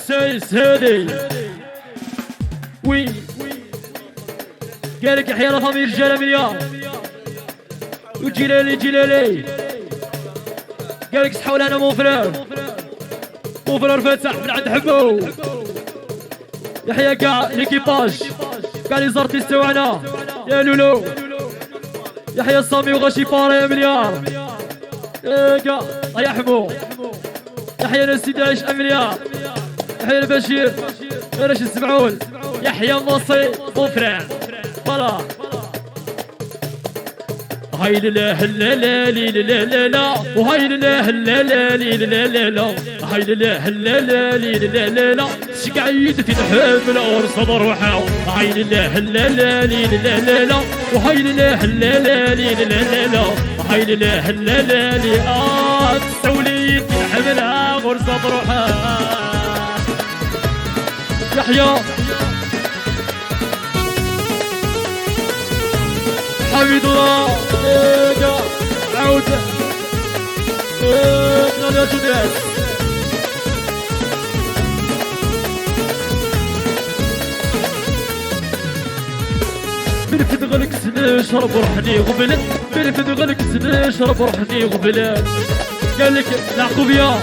السايس هادي وي قالك يحيى لا فامي رجاله مليار وجلالي جلالي قالك صحوا لنا مو فرير فاتح من عند حبو يحيى كاع ليكيباج كاع لي زارتيست تاعنا يا لولو يحيى الصامي وغاشي فاري يا مليار كاع يا حمو يحيى نسيد 10 مليار يحيى البشير راش تسمعون يحيى مصي بوفران فوالا هاي لا لا لا لا لا لا وهاي لا لا لا لا لا لا هاي لا لا لا لا لا لا شقعيد في الحمل ورصد روحه هاي لا لا لا لا لا لا وهاي لا لا لا لا لا هاي لا لا لا تسوليد في الحمل ورصد روحه يحيى حميد الله عودة يا جداد بنفد غلق سنة شرب روحني غبلت بنفد غلق سنة شرب روحني غبلت قالك العقوبية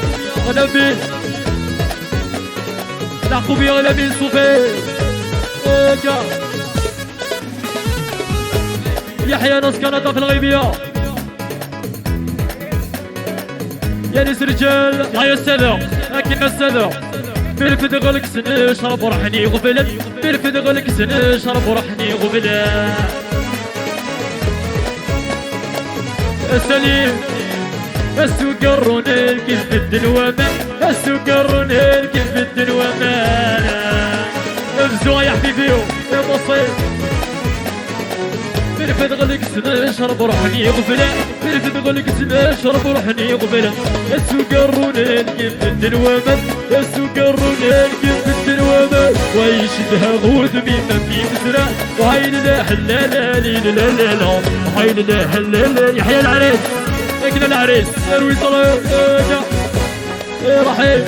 ولا بين العقوبية ولا بين صوفي يحيى ناس كندا في الغيبية يا ناس رجال هيا السلام لكن السلام بنفد غلق سنة شرب روحني غبلت بنفد غلق سنة شرب روحني غبلت السليم السوق الرونيل كيف بالدنوامة السوق الرونيل كيف بالدنوامة افزوا يا حبيبي يا مصير بنفد غلق سنة شرب روحني غفلة بنفد غلق سنة شرب روحني غفلة السوق الرونيل كيف بالدنوامة السوق الرونيل كيف بالدنوامة ويشدها غوث مما في مزرعة وهاي لا لا لا لا لا لا وهاي لا لا لا يحيى العريس لكن العريس يروي صلاة يا رحيم